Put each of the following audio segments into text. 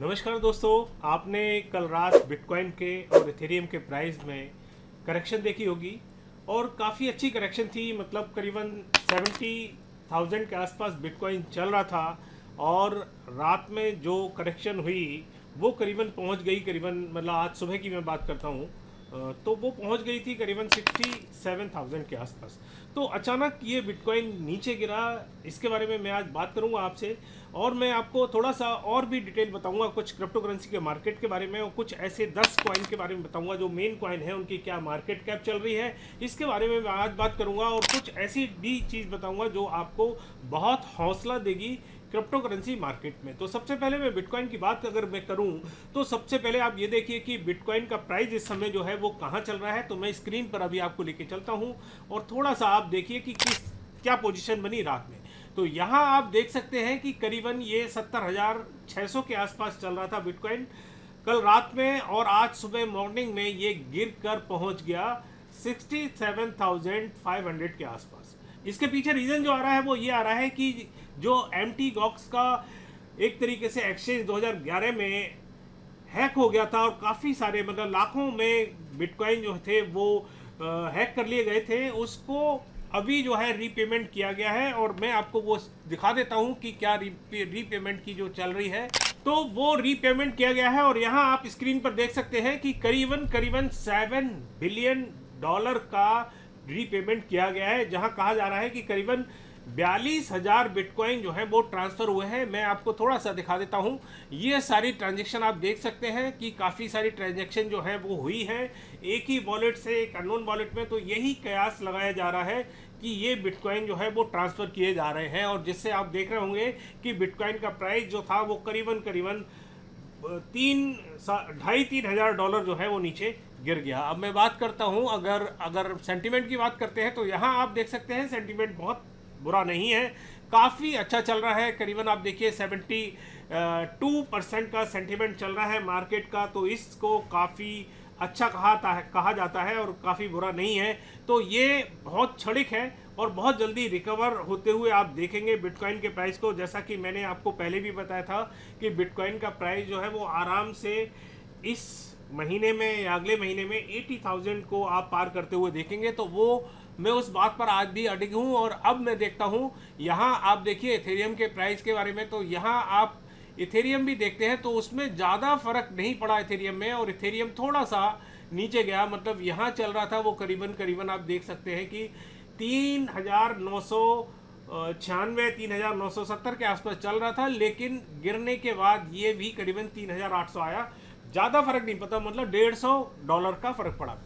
नमस्कार दोस्तों। आपने कल रात बिटकॉइन के और इथेरियम के प्राइस में करेक्शन देखी होगी और काफ़ी अच्छी करेक्शन थी। मतलब करीबन 70,000 के आसपास बिटकॉइन चल रहा था और रात में जो करेक्शन हुई वो करीबन पहुंच गई, करीबन मतलब आज सुबह की मैं बात करता हूँ, तो वो पहुंच गई थी करीबन 67,000 के आसपास। तो अचानक ये बिटकॉइन नीचे गिरा, इसके बारे में मैं आज बात करूंगा आपसे। और मैं आपको थोड़ा सा और भी डिटेल बताऊंगा कुछ क्रिप्टो करेंसी के मार्केट के बारे में, और कुछ ऐसे 10 कॉइन के बारे में बताऊंगा जो मेन कॉइन है, उनकी क्या मार्केट कैप चल रही है, इसके बारे में मैं आज बात करूंगा। और कुछ ऐसी भी चीज़ बताऊंगा जो आपको बहुत हौसला देगी क्रिप्टो करेंसी मार्केट में। तो सबसे पहले मैं बिटकॉइन की बात अगर मैं करूं तो सबसे पहले आप ये देखिए कि बिटकॉइन का प्राइस इस समय जो है वो कहां चल रहा है। तो मैं स्क्रीन पर अभी आपको लेके चलता हूं और थोड़ा सा आप देखिए कि क्या पोजीशन बनी रात में। तो यहाँ आप देख सकते हैं कि करीबन ये 70,600 के आसपास चल रहा था बिटकॉइन कल रात में, और आज सुबह मॉर्निंग में ये गिर कर पहुंच गया 67,500 के आसपास। इसके पीछे रीजन जो आ रहा है वो ये आ रहा है कि जो एमटी गॉक्स का एक तरीके से एक्सचेंज 2011 में हैक हो गया था और काफ़ी सारे मतलब लाखों में बिटकॉइन जो थे वो हैक कर लिए गए थे, उसको अभी जो है रीपेमेंट किया गया है। और मैं आपको वो दिखा देता हूं कि क्या रीपेमेंट की जो चल रही है, तो वो रीपेमेंट किया गया है। और यहाँ आप स्क्रीन पर देख सकते हैं कि करीबन करीबन $7 बिलियन का रीपेमेंट किया गया है, जहां कहा जा रहा है कि करीबन 42,000 बिटकॉइन जो है वो ट्रांसफ़र हुए हैं। मैं आपको थोड़ा सा दिखा देता हूं। ये सारी ट्रांजैक्शन आप देख सकते हैं कि काफ़ी सारी ट्रांजैक्शन जो है वो हुई है एक ही वॉलेट से एक अननोन वॉलेट में। तो यही कयास लगाया जा रहा है कि ये बिटकॉइन जो है वो ट्रांसफ़र किए जा रहे हैं, और जिससे आप देख रहे होंगे कि बिटकॉइन का प्राइस जो था वो करीबन करीबन 2,500-3,000 जो है वो नीचे गिर गया। अब मैं बात करता हूं, अगर अगर सेंटीमेंट की बात करते हैं तो यहाँ आप देख सकते हैं सेंटीमेंट बहुत बुरा नहीं है, काफ़ी अच्छा चल रहा है। करीबन आप देखिए 72% का सेंटीमेंट चल रहा है मार्केट का, तो इसको काफ़ी अच्छा कहा जाता है और काफ़ी बुरा नहीं है। तो ये बहुत क्षणिक है और बहुत जल्दी रिकवर होते हुए आप देखेंगे बिटकॉइन के प्राइस को। जैसा कि मैंने आपको पहले भी बताया था कि बिटकॉइन का प्राइस जो है वो आराम से इस महीने में या अगले महीने में 80,000 को आप पार करते हुए देखेंगे। तो वो मैं उस बात पर आज भी अडिग हूँ। और अब मैं देखता हूँ, यहाँ आप देखिए इथेरियम के प्राइस के बारे में, तो यहाँ आप इथेरियम भी देखते हैं तो उसमें ज़्यादा फर्क नहीं पड़ा इथेरियम में, और इथेरियम थोड़ा सा नीचे गया। मतलब यहाँ चल रहा था वो करीबन करीबन आप देख सकते हैं कि 3,996 3,970 के आसपास चल रहा था, लेकिन गिरने के बाद ये भी करीबन 3,800 आया। ज़्यादा फर्क नहीं पता, मतलब $150 का फर्क पड़ा।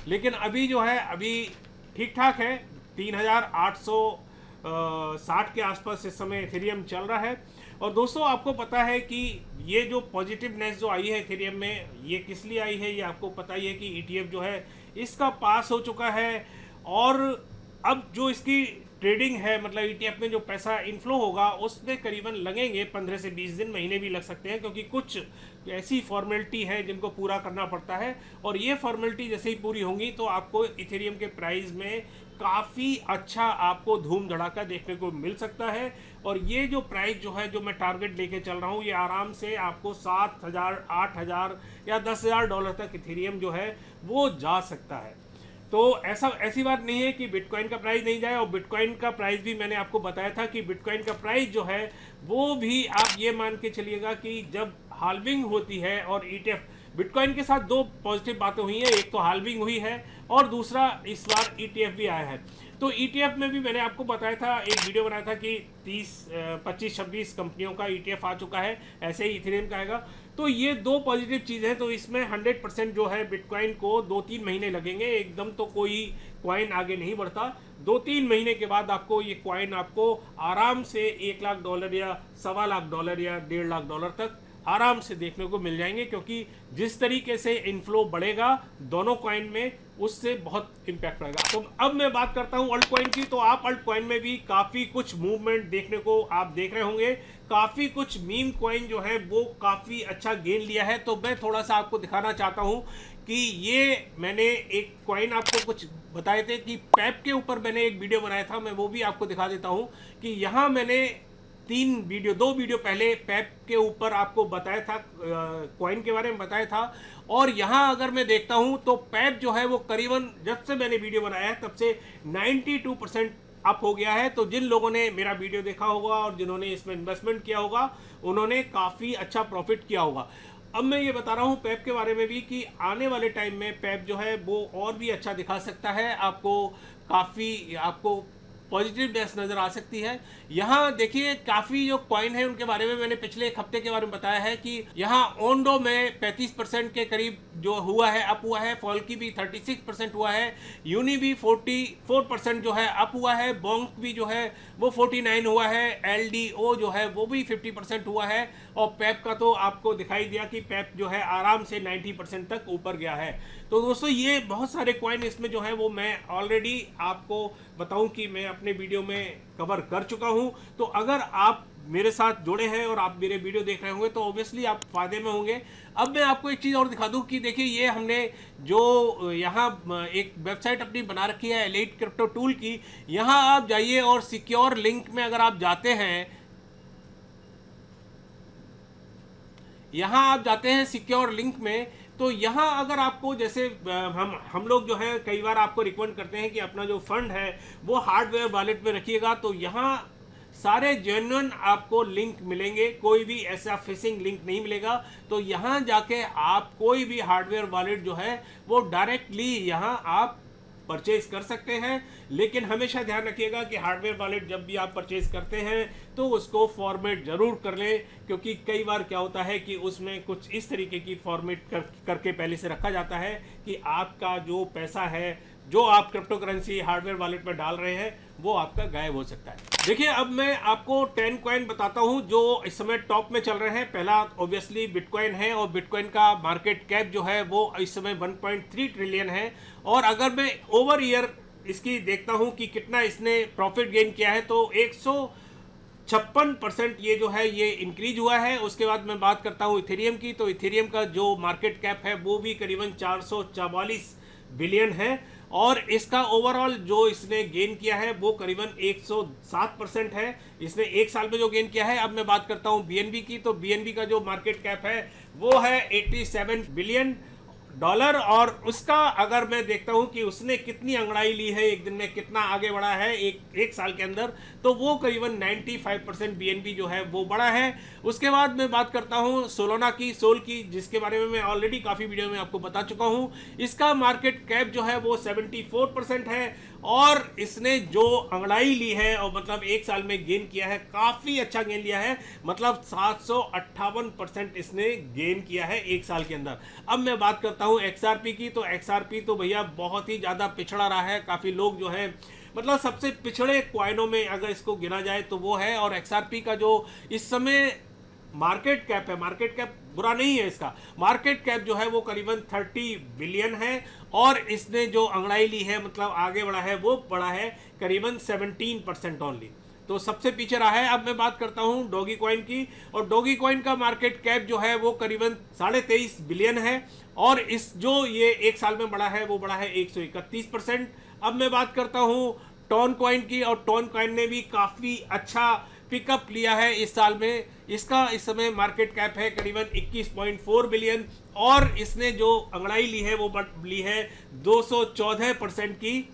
लेकिन अभी जो है अभी ठीक ठाक है, 3,860 के आसपास इस समय इथेरियम चल रहा है। और दोस्तों आपको पता है कि ये जो पॉजिटिवनेस जो आई है इथेरियम में, ये किस लिए आई है, ये आपको पता ही है कि ईटीएफ जो है इसका पास हो चुका है। और अब जो इसकी ट्रेडिंग है, मतलब ईटीएफ में जो पैसा इनफ्लो होगा उसमें करीबन लगेंगे 15 से 20 दिन, महीने भी लग सकते हैं, क्योंकि कुछ ऐसी फॉर्मेलिटी है जिनको पूरा करना पड़ता है। और ये फॉर्मेलिटी जैसे ही पूरी होंगी तो आपको इथेरियम के प्राइस में काफ़ी अच्छा आपको धूम धड़ाका देखने को मिल सकता है। और ये जो प्राइस जो है, जो मैं टारगेट लेके चल रहा हूँ, ये आराम से आपको 7,000 8,000 या $10,000 तक इथेरियम जो है वो जा सकता है। तो ऐसी बात नहीं है कि बिटकॉइन का प्राइस नहीं जाए। और बिटकॉइन का प्राइस भी मैंने आपको बताया था कि बिटकॉइन का प्राइस जो है वो भी आप ये मान के चलिएगा कि जब हाल्विंग होती है, और ईटीएफ बिटकॉइन के साथ दो पॉजिटिव बातें हुई हैं, एक तो हाल्विंग हुई है और दूसरा इस बार ईटीएफ भी आया है। तो ईटीएफ में भी मैंने आपको बताया था, एक वीडियो बनाया था कि 25-26 कंपनियों का ईटीएफ आ चुका है, ऐसे ही इथेरियम का आएगा। तो ये दो पॉजिटिव चीज़ है। तो इसमें 100% जो है बिटकॉइन को 2-3 महीने लगेंगे, एकदम तो कोई कॉइन आगे नहीं बढ़ता। 2-3 महीने के बाद आपको ये कॉइन आपको आराम से $1,00,000 या $1,25,000 या $1.5 लाख तक आराम से देखने को मिल जाएंगे, क्योंकि जिस तरीके से इनफ्लो बढ़ेगा दोनों कॉइन में, उससे बहुत इम्पैक्ट पड़ेगा। तो अब मैं बात करता हूं अल्ट कॉइन की। तो आप अल्ट कॉइन में भी काफ़ी कुछ मूवमेंट देखने को आप देख रहे होंगे। काफ़ी कुछ मीम कॉइन जो है वो काफ़ी अच्छा गेन लिया है। तो मैं थोड़ा सा आपको दिखाना चाहता हूं कि ये मैंने एक कॉइन आपको कुछ बताए थे कि पैप के ऊपर मैंने एक वीडियो बनाया था, मैं वो भी आपको दिखा देता हूं कि यहाँ मैंने दो वीडियो पहले पैप के ऊपर आपको बताया था, कॉइन के बारे में बताया था। और यहाँ अगर मैं देखता हूँ तो पैप जो है वो करीबन जब से मैंने वीडियो बनाया है तब से 92% अप हो गया है। तो जिन लोगों ने मेरा वीडियो देखा होगा और जिन्होंने इसमें इन्वेस्टमेंट किया होगा उन्होंने काफ़ी अच्छा प्रॉफिट किया होगा। अब मैं ये बता रहा हूँ पैप के बारे में भी कि आने वाले टाइम में पैप जो है वो और भी अच्छा दिखा सकता है, आपको काफ़ी आपको पॉजिटिवनेस नज़र आ सकती है। यहाँ देखिए काफ़ी जो कॉइन है उनके बारे में मैंने पिछले एक हफ्ते के बारे में बताया है कि यहाँ ओंडो में 35% के करीब जो हुआ है अप हुआ है, फॉल्की भी 36% हुआ है, यूनी भी 44% जो है अप हुआ है, बोंक भी जो है वो 49 हुआ है, एलडीओ जो है वो भी 50% हुआ है। और पैप का तो आपको दिखाई दिया कि पैप जो है आराम से 90% तक ऊपर गया है। तो दोस्तों ये बहुत सारे कॉइन इसमें जो है वो मैं ऑलरेडी आपको बताऊं कि मैं अपने वीडियो में कवर कर चुका हूं। तो अगर आप मेरे साथ जुड़े हैं और आप मेरे वीडियो देख रहे होंगे तो ऑब्वियसली आप फायदे में होंगे। अब मैं आपको एक चीज़ और दिखा दूं कि देखिए ये हमने जो यहाँ एक वेबसाइट अपनी बना रखी है एलीट क्रिप्टो टूल की, यहाँ आप जाइए और सिक्योर लिंक में अगर आप जाते हैं, यहाँ आप जाते हैं सिक्योर लिंक में, तो यहाँ अगर आपको जैसे हम लोग जो है कई बार आपको रिकमेंड करते हैं कि अपना जो फंड है वो हार्डवेयर वॉलेट में रखिएगा, तो यहाँ सारे जेन्युइन आपको लिंक मिलेंगे, कोई भी ऐसा फिशिंग लिंक नहीं मिलेगा। तो यहाँ जाके आप कोई भी हार्डवेयर वॉलेट जो है वो डायरेक्टली यहाँ आप परचेज कर सकते हैं। लेकिन हमेशा ध्यान रखिएगा कि हार्डवेयर वॉलेट जब भी आप परचेज करते हैं तो उसको फॉर्मेट जरूर कर लें, क्योंकि कई बार क्या होता है कि उसमें कुछ इस तरीके की फॉर्मेट करके पहले से रखा जाता है कि आपका जो पैसा है जो आप क्रिप्टो करेंसी हार्डवेयर वॉलेट में डाल रहे हैं वो आपका गायब हो सकता है। देखिए अब मैं आपको 10 कॉइन बताता हूं जो इस समय टॉप में चल रहे हैं। पहला ऑब्वियसली बिटकॉइन है और बिटकॉइन का मार्केट कैप जो है वो इस समय 1.3 ट्रिलियन है। और अगर मैं ओवर ईयर इसकी देखता हूं कि कितना इसने प्रॉफिट गेन किया है तो 156% ये जो है ये इंक्रीज हुआ है। उसके बाद मैं बात करता हूं इथेरियम की, तो इथेरियम का जो मार्केट कैप है वो भी करीबन 444 बिलियन है और इसका ओवरऑल जो इसने गेन किया है वो करीबन 107% है, इसने एक साल में जो गेन किया है। अब मैं बात करता हूं बीएनबी की, तो बीएनबी का जो मार्केट कैप है वो है 87 बिलियन डॉलर और उसका अगर मैं देखता हूं कि उसने कितनी अंगड़ाई ली है एक दिन में, कितना आगे बढ़ा है एक साल के अंदर, तो वो करीबन 95% बीएनबी जो है वो बढ़ा है। उसके बाद मैं बात करता हूं सोलोना की, सोल की, जिसके बारे में मैं ऑलरेडी काफ़ी वीडियो में आपको बता चुका हूं। इसका मार्केट कैप जो है वो 74% है और इसने जो अंगड़ाई ली है और मतलब एक साल में गेन किया है, काफ़ी अच्छा गेन लिया है, मतलब 758% इसने गेन किया है एक साल के अंदर। अब मैं बात करता हूं एक्सआरपी की, तो एक्सआरपी तो भैया बहुत ही ज़्यादा पिछड़ा रहा है। काफ़ी लोग जो है मतलब सबसे पिछड़े क्वाइनों में अगर इसको गिना जाए तो वो है। और एक्सआरपी का जो इस समय मार्केट कैप है, मार्केट कैप बुरा नहीं है, इसका मार्केट कैप जो है वो करीबन 30 बिलियन है और इसने जो अंगड़ाई ली है मतलब आगे बढ़ा है वो बढ़ा है करीबन 17% ओनली, तो सबसे पीछे रहा है। अब मैं बात करता हूं डॉगी कॉइन की, और डॉगी कॉइन का मार्केट कैप जो है वो करीबन 23.5 बिलियन है और इस जो ये एक साल में बढ़ा है वो बढ़ा है 131%। अब मैं बात करता हूं टोन कॉइन की, और टोन कॉइन ने भी काफ़ी अच्छा पिकअप लिया है इस साल में। इसका इस समय मार्केट कैप है करीबन 21.4 बिलियन और इसने जो अंगड़ाई ली है वो ली है 214% की।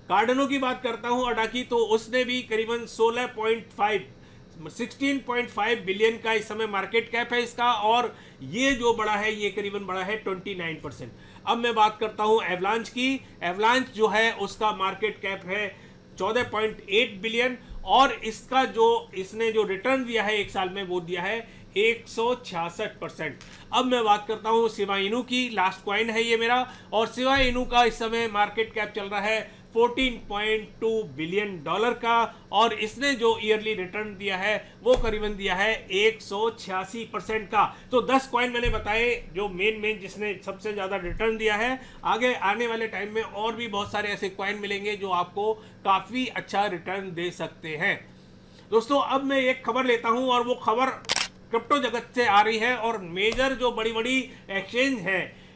कार्डनो की बात करता हूं अडा की, तो उसने भी करीबन 16.5 बिलियन का इस समय मार्केट कैप है इसका और ये जो बड़ा है ये करीबन बड़ा है 29%। अब मैं बात करता हूं एवलांच की, एवलांच जो है उसका मार्केट कैप है 14.8 बिलियन और इसका जो इसने जो रिटर्न दिया है एक साल में वो दिया है 166%। अब मैं बात करता हूं शिबा इनू की, लास्ट कॉइन है ये मेरा, और शिबा इनू का इस समय मार्केट कैप चल रहा है 14.2 बिलियन डॉलर का और इसने जो ईयरली रिटर्न दिया है वो करीबन दिया है 186% का। तो 10 कॉइन मैंने बताए जो मेन जिसने सबसे ज़्यादा रिटर्न दिया है। आगे आने वाले टाइम में और भी बहुत सारे ऐसे कॉइन मिलेंगे जो आपको काफ़ी अच्छा रिटर्न दे सकते हैं। दोस्तों अब मैं एक खबर लेता हूं और वो खबर क्रिप्टो जगत से आ रही है और मेजर जो बड़ी बड़ी एक्सचेंज है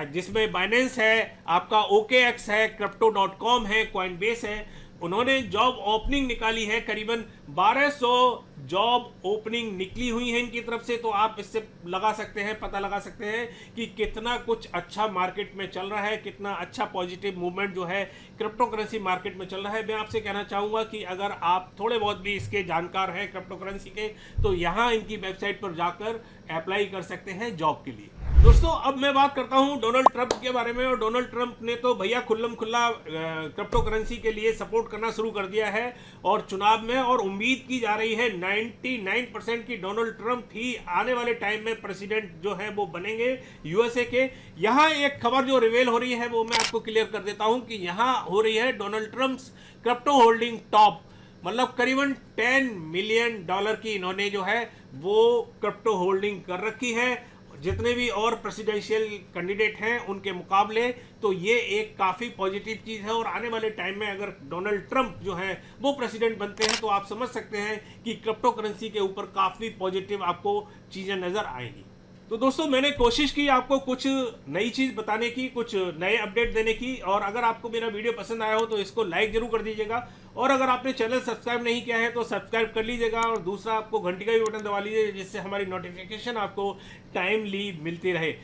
जिसमें बाइनेंस है, आपका OKX है, Crypto.com है, Coinbase है, उन्होंने जॉब ओपनिंग निकाली है, करीबन 1200 जॉब ओपनिंग निकली हुई है इनकी तरफ से। तो आप इससे लगा सकते हैं, पता लगा सकते हैं कि कितना कुछ अच्छा मार्केट में चल रहा है, कितना अच्छा पॉजिटिव मूवमेंट जो है क्रिप्टो करेंसी मार्केट में चल रहा है। मैं आपसे कहना चाहूँगा कि अगर आप थोड़े बहुत भी इसके जानकार हैं क्रिप्टो करेंसी के, तो यहाँ इनकी वेबसाइट पर जाकर अप्लाई कर सकते हैं जॉब के लिए। दोस्तों अब मैं बात करता हूं डोनाल्ड ट्रंप के बारे में। और डोनाल्ड ट्रंप ने तो भैया खुल्लम खुल्ला क्रिप्टो करेंसी के लिए सपोर्ट करना शुरू कर दिया है और चुनाव में, और उम्मीद की जा रही है 99% की डोनाल्ड ट्रंप ही आने वाले टाइम में प्रेसिडेंट जो है वो बनेंगे यूएसए के। यहाँ एक खबर जो रिवील हो रही है वो मैं आपको क्लियर कर देता हूं कि यहाँ हो रही है Donald Trump crypto holding top, मतलब करीबन $10 मिलियन की इन्होंने जो है वो क्रिप्टो होल्डिंग कर रखी है जितने भी और प्रेसिडेंशियल कैंडिडेट हैं उनके मुकाबले। तो ये एक काफ़ी पॉजिटिव चीज़ है और आने वाले टाइम में अगर डोनाल्ड ट्रंप जो है वो प्रेसिडेंट बनते हैं तो आप समझ सकते हैं कि क्रिप्टो करेंसी के ऊपर काफ़ी पॉजिटिव आपको चीज़ें नज़र आएंगी। तो दोस्तों मैंने कोशिश की आपको कुछ नई चीज़ बताने की, कुछ नए अपडेट देने की, और अगर आपको मेरा वीडियो पसंद आया हो तो इसको लाइक जरूर कर दीजिएगा, और अगर आपने चैनल सब्सक्राइब नहीं किया है तो सब्सक्राइब कर लीजिएगा, और दूसरा आपको घंटी का भी बटन दबा लीजिए जिससे हमारी नोटिफिकेशन आपको टाइमली मिलती रहे।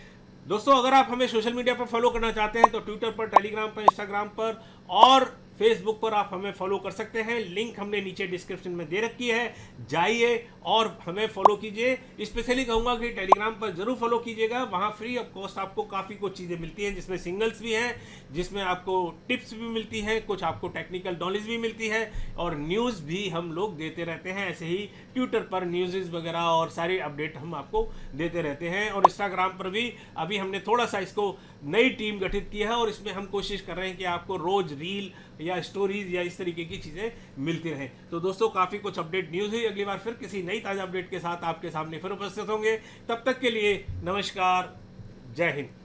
दोस्तों अगर आप हमें सोशल मीडिया पर फॉलो करना चाहते हैं तो ट्विटर पर, टेलीग्राम पर, इंस्टाग्राम पर और फेसबुक पर आप हमें फॉलो कर सकते हैं। लिंक हमने नीचे डिस्क्रिप्शन में दे रखी है, जाइए और हमें फॉलो कीजिए। स्पेशली कहूँगा कि टेलीग्राम पर जरूर फॉलो कीजिएगा, वहाँ फ्री ऑफ कॉस्ट आपको काफ़ी कुछ चीज़ें मिलती हैं, जिसमें सिंगल्स भी हैं, जिसमें आपको टिप्स भी मिलती हैं, कुछ आपको टेक्निकल नॉलेज भी मिलती है, और न्यूज़ भी हम लोग देते रहते हैं। ऐसे ही ट्विटर पर न्यूज़ वगैरह और सारी अपडेट हम आपको देते रहते हैं। और इंस्टाग्राम पर भी अभी हमने थोड़ा सा इसको नई टीम गठित की है और इसमें हम कोशिश कर रहे हैं कि आपको रोज रील या स्टोरीज या इस तरीके की चीज़ें मिलती रहें। तो दोस्तों काफ़ी कुछ अपडेट न्यूज़ हुई, अगली बार फिर किसी नई ताज़ा अपडेट के साथ आपके सामने फिर उपस्थित होंगे। तब तक के लिए नमस्कार, जय हिंद।